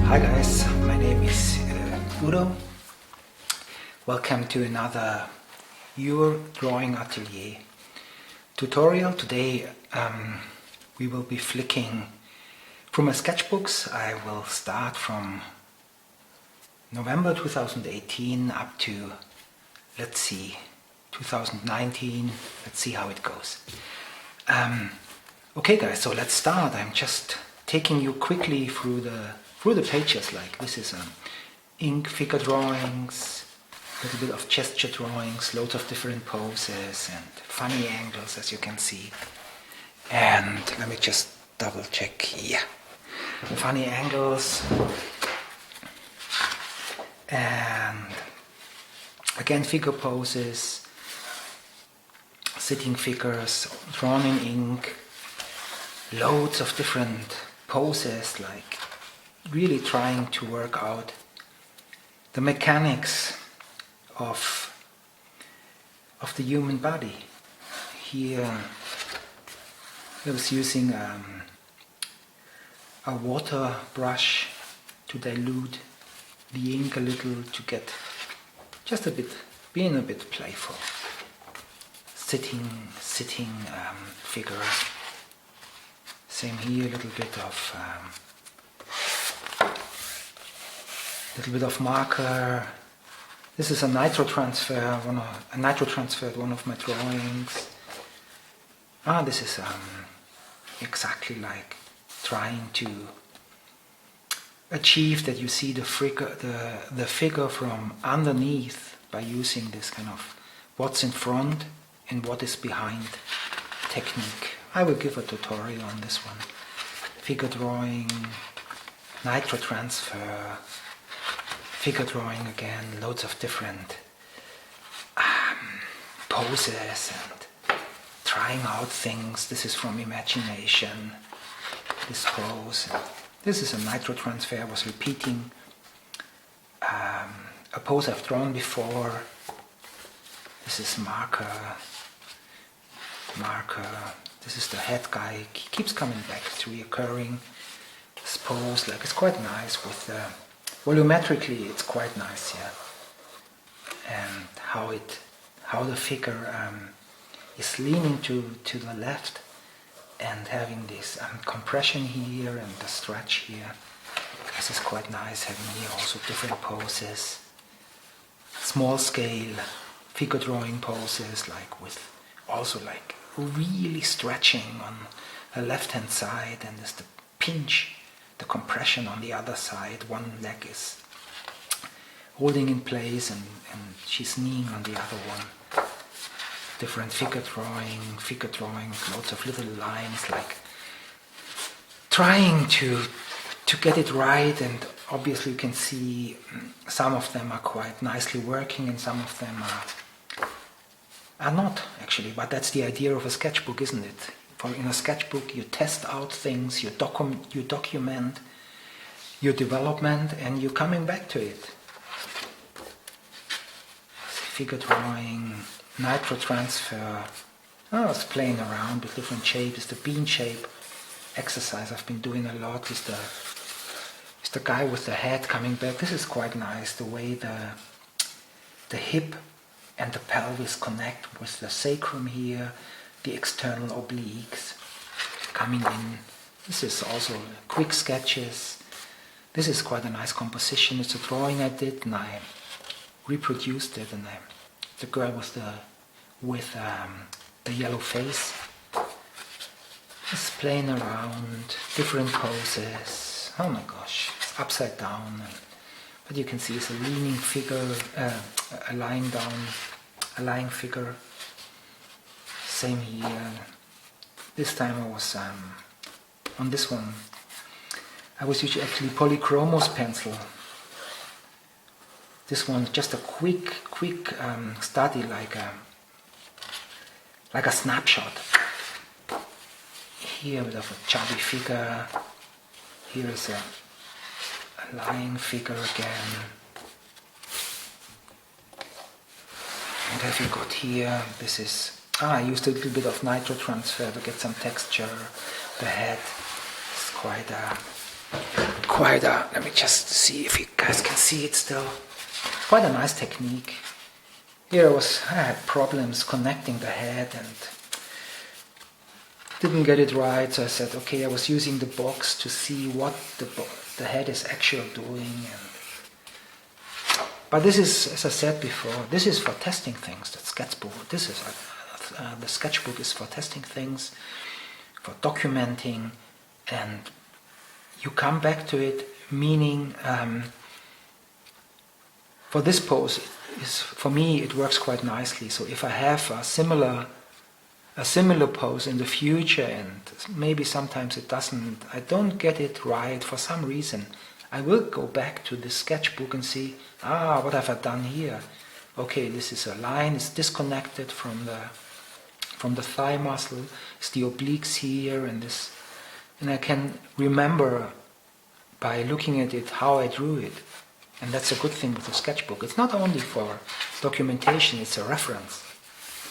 Hi guys, my name is Udo. Welcome to another Your Drawing Atelier tutorial. Today we will be flicking through my sketchbooks. I will start from November 2018 up to, let's see, 2019. Let's see how it goes. Okay guys, so let's start. I'm just taking you quickly through the pages. Like this is ink figure drawings, a little bit of gesture drawings, loads of different poses and funny angles, as you can see. And let me just double check here. Funny angles. And again, figure poses, sitting figures, drawn in ink, loads of different poses, like really trying to work out the mechanics of the human body. Here I was using a water brush to dilute the ink a little, to get just a bit, being a bit playful. Sitting figures. Same here, a little bit of marker. This is a nitro transfer, one of my drawings. This is exactly like trying to achieve that you see the figure from underneath by using this kind of what's in front and what is behind technique. I will give a tutorial on this one. Figure drawing, nitro transfer, figure drawing again, loads of different poses and trying out things. This is from imagination, this pose. This is a nitro transfer. I was repeating a pose I've drawn before. This is marker. This is the head guy. He keeps coming back. It's reoccurring. This pose, like, it's quite nice with volumetrically. It's quite nice, yeah. And how the figure is leaning to the left and having this compression here and the stretch here. This is quite nice. Having here also different poses, small scale figure drawing poses, like with also like really stretching on the left hand side, and there's the pinch, the compression on the other side. One leg is holding in place and she's kneeing on the other one. Different figure drawing, loads of little lines, like trying to get it right. And obviously you can see some of them are quite nicely working and some of them are not actually, but that's the idea of a sketchbook, isn't it? In a sketchbook you test out things, you document your development, and you're coming back to it. Figure drawing, nitro transfer. I was playing around with different shapes. The bean shape exercise I've been doing a lot. Is the guy with the head coming back. This is quite nice, the way the hip and the pelvis connect with the sacrum here, the external obliques coming in. This is also quick sketches. This is quite a nice composition. It's a drawing I did and I reproduced it, and the girl with the yellow face is playing around, different poses. Oh my gosh, it's upside down. But you can see it's a leaning figure, a lying figure. Same here. This time I was on this one. I was using actually polychromos pencil. This one just a quick study, like a snapshot. Here we have a chubby figure. Here is a lying figure again. What have you got here? This is, I used a little bit of nitro transfer to get some texture. The head is quite quite a, let me just see if you guys can see it still, quite a nice technique. Here I had problems connecting the head and didn't get it right, so I said, okay, I was using the box to see what the head is actually doing. But this is, as I said before, this is for testing things. The sketchbook, the sketchbook is for testing things, for documenting, and you come back to it. Meaning, for this pose, for me, it works quite nicely. So if I have a similar pose in the future, and maybe sometimes it doesn't, I don't get it right for some reason, I will go back to the sketchbook and see, what have I done here? Okay, this is a line, it's disconnected from the thigh muscle, it's the obliques here, and this, and I can remember by looking at it how I drew it. And that's a good thing with the sketchbook. It's not only for documentation, it's a reference.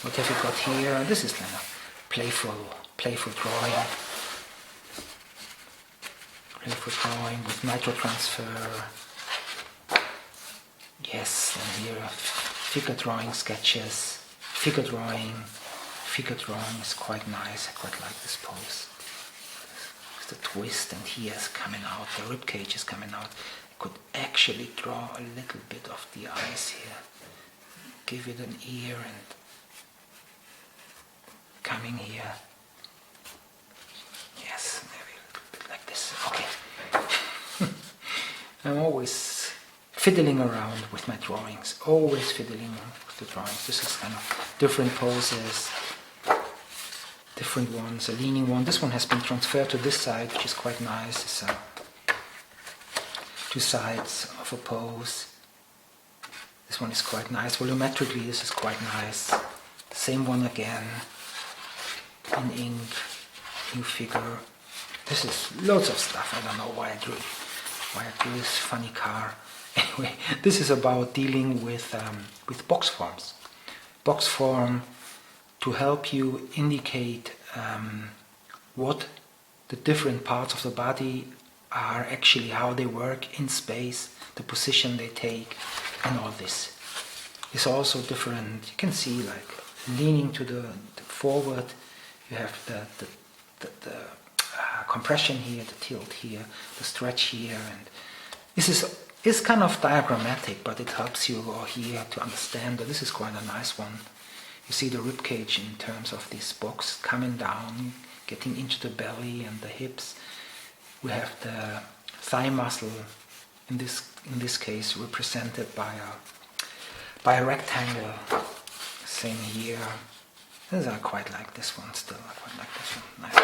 What have you got here? This is kind of playful drawing. Playful drawing with nitro transfer. Yes, and here figure drawing sketches. Figure drawing is quite nice. I quite like this pose. The twist, and here is coming out, the rib cage is coming out. I could actually draw a little bit of the eyes here. Give it an ear and coming here. Yes, maybe a little bit like this. Okay. I'm always fiddling around with my drawings. Always fiddling with the drawings. This is kind of different poses. Different ones, a leaning one. This one has been transferred to this side, which is quite nice. It's two sides of a pose. This one is quite nice. Volumetrically, this is quite nice. The same one again, in ink, new figure. This is loads of stuff. I don't know why I drew this funny car. Anyway, this is about dealing with box forms. Box form to help you indicate what the different parts of the body are actually, how they work in space, the position they take, and all this. It's also different. You can see, like, leaning to the forward, you have the compression here, the tilt here, the stretch here, and this is kind of diagrammatic, but it helps you here to understand that this is quite a nice one. You see the rib cage in terms of this box coming down, getting into the belly and the hips. We have the thigh muscle, in this case represented by a rectangle. Same here. I quite like this one still. I quite like this one. Nice.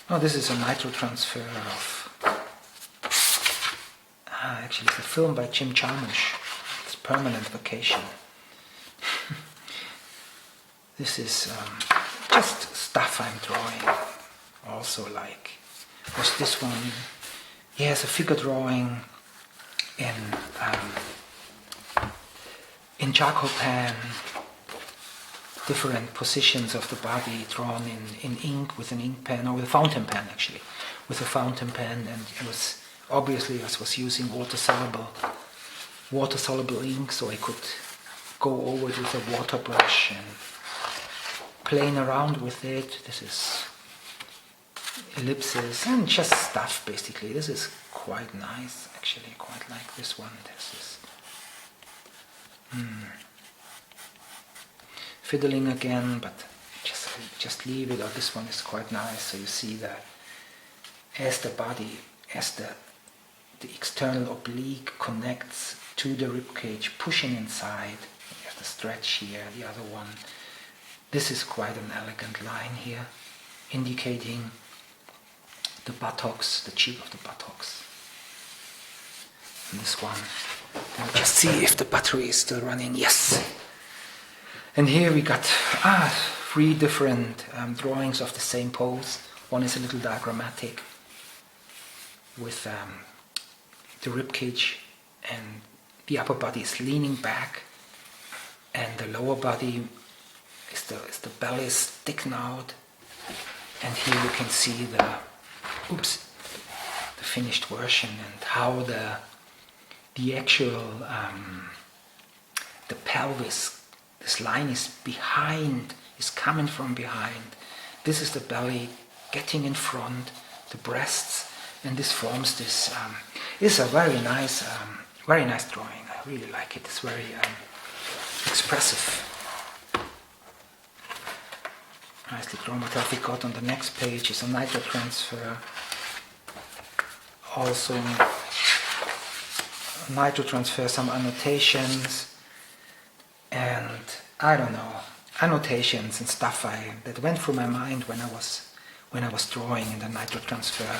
Oh, this is a nitro transfer of. Actually, it's a film by Jim Jarmusch. It's Permanent Vacation. This is just stuff I'm drawing. Also, like, was this one? Yes, a figure drawing in charcoal pen. Different positions of the body drawn in ink with an ink pen, or with a fountain pen actually, with a fountain pen, and it was obviously I was using water soluble ink, so I could go over it with a water brush and playing around with it. This is ellipses and just stuff basically. This is quite nice actually. Quite like this one. This is fiddling again, but just leave it. Or this one is quite nice. So you see that as the body, as the external oblique connects to the ribcage, pushing inside. You have the stretch here. The other one. This is quite an elegant line here, indicating the buttocks, the cheek of the buttocks. And this one, I'll just see if the battery is still running. Yes. And here we got 3 different drawings of the same pose. One is a little diagrammatic with the ribcage, and the upper body is leaning back, and the lower body is the belly sticking out. And here you can see the finished version, and how the actual the pelvis, this line is behind, is coming from behind. This is the belly getting in front, the breasts, and this forms this. It's a very nice drawing. I really like it. It's very expressive. Nicely drawn. What have we got on the next page is a nitro transfer. Also nitro transfer, some annotations, and I don't know, annotations and stuff that went through my mind when I was drawing in the nitro transfer.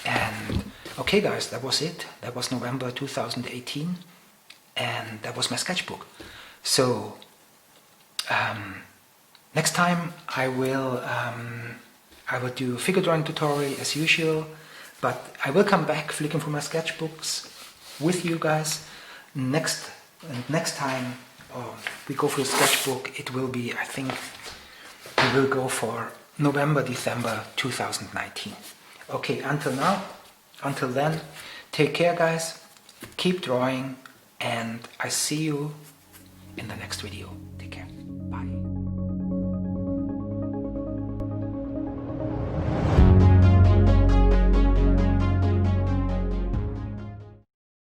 And okay guys, that was it. That was November 2018, and that was my sketchbook. So next time I will do figure drawing tutorial as usual, but I will come back flicking through my sketchbooks with you guys. Next time we go through a sketchbook, it will be, I think, we will go for November, December 2019. Okay, until then, take care guys, keep drawing, and I see you in the next video. Take care, bye.